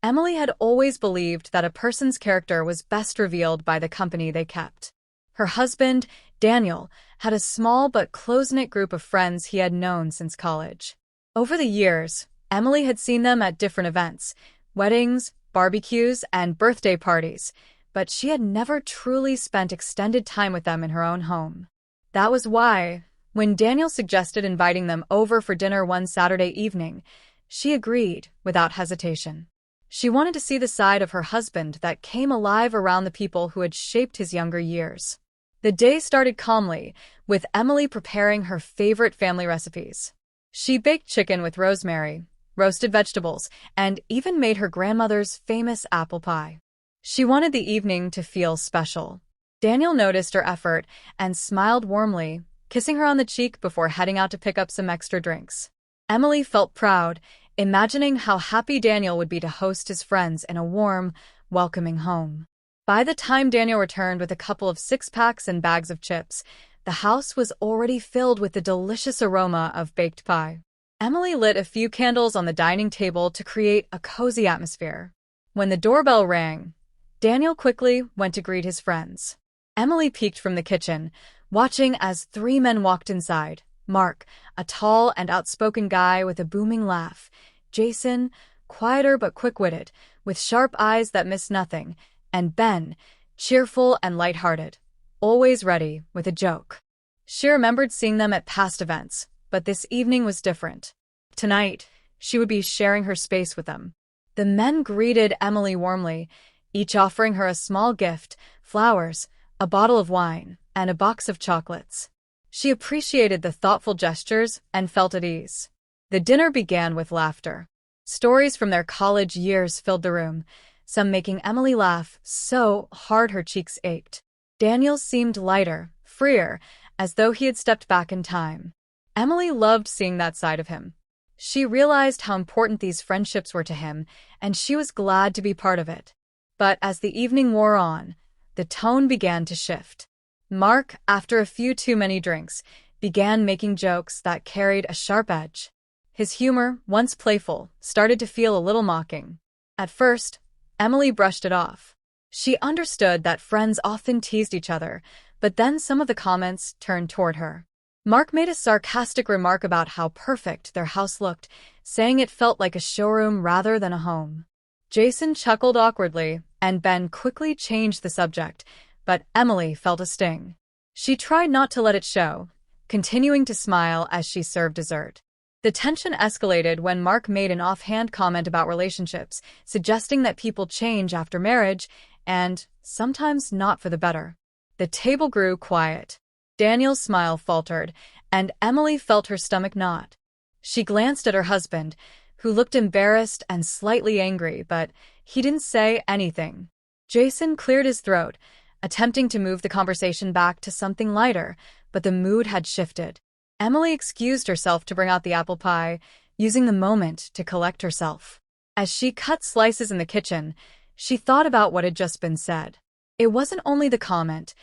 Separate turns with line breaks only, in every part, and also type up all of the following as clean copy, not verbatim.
Emily had always believed that a person's character was best revealed by the company they kept. Her husband, Daniel, had a small but close-knit group of friends he had known since college. Over the years, Emily had seen them at different events, weddings, barbecues, and birthday parties, but she had never truly spent extended time with them in her own home. That was why, when Daniel suggested inviting them over for dinner one Saturday evening, she agreed without hesitation. She wanted to see the side of her husband that came alive around the people who had shaped his younger years. The day started calmly, with Emily preparing her favorite family recipes. She baked chicken with rosemary, roasted vegetables, and even made her grandmother's famous apple pie. She wanted the evening to feel special. Daniel noticed her effort and smiled warmly, kissing her on the cheek before heading out to pick up some extra drinks. Emily felt proud, imagining how happy Daniel would be to host his friends in a warm, welcoming home. By the time Daniel returned with a couple of six-packs and bags of chips, the house was already filled with the delicious aroma of baked pie. Emily lit a few candles on the dining table to create a cozy atmosphere. When the doorbell rang, Daniel quickly went to greet his friends. Emily peeked from the kitchen, watching as three men walked inside. Mark, a tall and outspoken guy with a booming laugh. Jason, quieter but quick-witted, with sharp eyes that missed nothing. And Ben, cheerful and lighthearted, always ready with a joke. She remembered seeing them at past events, but this evening was different. Tonight, she would be sharing her space with them. The men greeted Emily warmly, each offering her a small gift, flowers, a bottle of wine, and a box of chocolates. She appreciated the thoughtful gestures and felt at ease. The dinner began with laughter. Stories from their college years filled the room, some making Emily laugh so hard her cheeks ached. Daniel seemed lighter, freer, as though he had stepped back in time. Emily loved seeing that side of him. She realized how important these friendships were to him, and she was glad to be part of it. But as the evening wore on, the tone began to shift. Mark, after a few too many drinks, began making jokes that carried a sharp edge. His humor, once playful, started to feel a little mocking. At first, Emily brushed it off. She understood that friends often teased each other, but then some of the comments turned toward her. Mark made a sarcastic remark about how perfect their house looked, saying it felt like a showroom rather than a home. Jason chuckled awkwardly, and Ben quickly changed the subject, but Emily felt a sting. She tried not to let it show, continuing to smile as she served dessert. The tension escalated when Mark made an offhand comment about relationships, suggesting that people change after marriage, and sometimes not for the better. The table grew quiet. Daniel's smile faltered, and Emily felt her stomach knot. She glanced at her husband, who looked embarrassed and slightly angry, but he didn't say anything. Jason cleared his throat, attempting to move the conversation back to something lighter, but the mood had shifted. Emily excused herself to bring out the apple pie, using the moment to collect herself. As she cut slices in the kitchen, she thought about what had just been said. It wasn't only the comment,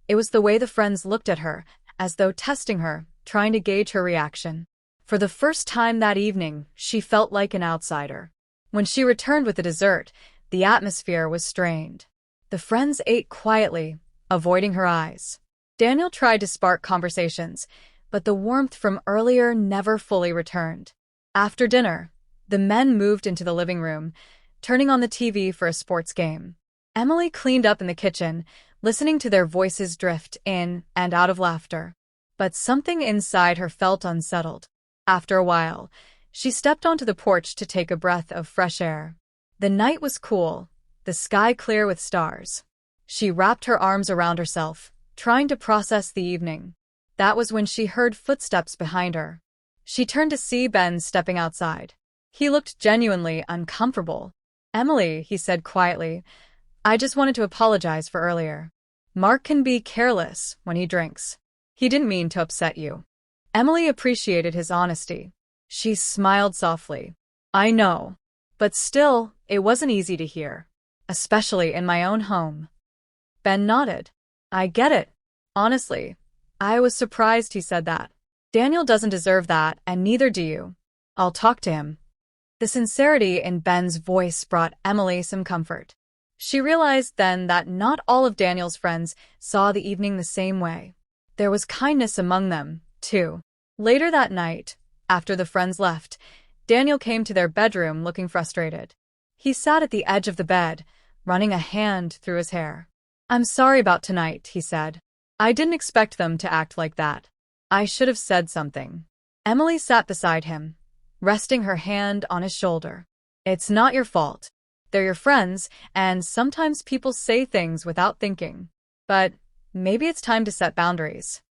it was the way the friends looked at her, as though testing her, trying to gauge her reaction. For the first time that evening, she felt like an outsider. When she returned with the dessert, the atmosphere was strained. The friends ate quietly, avoiding her eyes. Daniel tried to spark conversations, but the warmth from earlier never fully returned. After dinner, the men moved into the living room, turning on the TV for a sports game. Emily cleaned up in the kitchen, listening to their voices drift in and out of laughter. But something inside her felt unsettled. After a while, she stepped onto the porch to take a breath of fresh air. The night was cool, the sky clear with stars. She wrapped her arms around herself, trying to process the evening. That was when she heard footsteps behind her. She turned to see Ben stepping outside. He looked genuinely uncomfortable. "Emily," he said quietly, "I just wanted to apologize for earlier. Mark can be careless when he drinks. He didn't mean to upset you." Emily appreciated his honesty. She smiled softly. "I know. But still, it wasn't easy to hear. Especially in my own home." Ben nodded. "I get it. Honestly, I was surprised he said that. Daniel doesn't deserve that, and neither do you. I'll talk to him." The sincerity in Ben's voice brought Emily some comfort. She realized then that not all of Daniel's friends saw the evening the same way. There was kindness among them, too. Later that night, after the friends left, Daniel came to their bedroom looking frustrated. He sat at the edge of the bed, running a hand through his hair. "I'm sorry about tonight," he said. "I didn't expect them to act like that. I should have said something." Emily sat beside him, resting her hand on his shoulder. "It's not your fault. They're your friends, and sometimes people say things without thinking. But maybe it's time to set boundaries."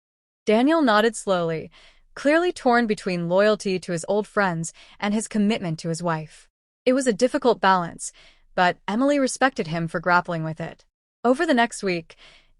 Daniel nodded slowly, clearly torn between loyalty to his old friends and his commitment to his wife. It was a difficult balance, but Emily respected him for grappling with it. Over the next week,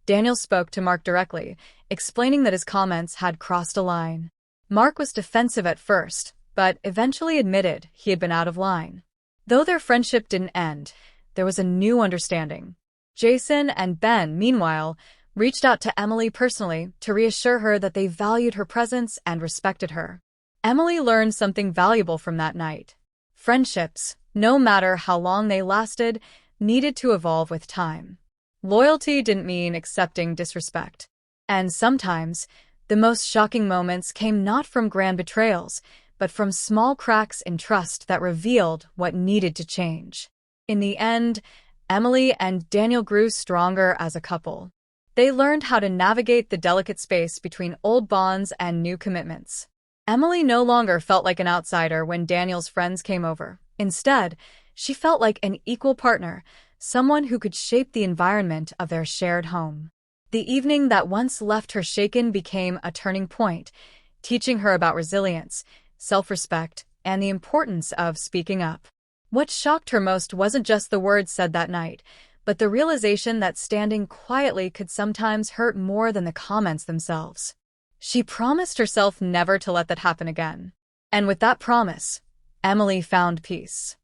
Daniel spoke to Mark directly, explaining that his comments had crossed a line. Mark was defensive at first, but eventually admitted he had been out of line. Though their friendship didn't end, there was a new understanding. Jason and Ben, meanwhile, reached out to Emily personally to reassure her that they valued her presence and respected her. Emily learned something valuable from that night. Friendships, no matter how long they lasted, needed to evolve with time. Loyalty didn't mean accepting disrespect. And sometimes, the most shocking moments came not from grand betrayals, but from small cracks in trust that revealed what needed to change. In the end, Emily and Daniel grew stronger as a couple. They learned how to navigate the delicate space between old bonds and new commitments. Emily no longer felt like an outsider when Daniel's friends came over. Instead, she felt like an equal partner, someone who could shape the environment of their shared home. The evening that once left her shaken became a turning point, teaching her about resilience, self-respect, and the importance of speaking up. What shocked her most wasn't just the words said that night, but the realization that standing quietly could sometimes hurt more than the comments themselves. She promised herself never to let that happen again. And with that promise, Emily found peace.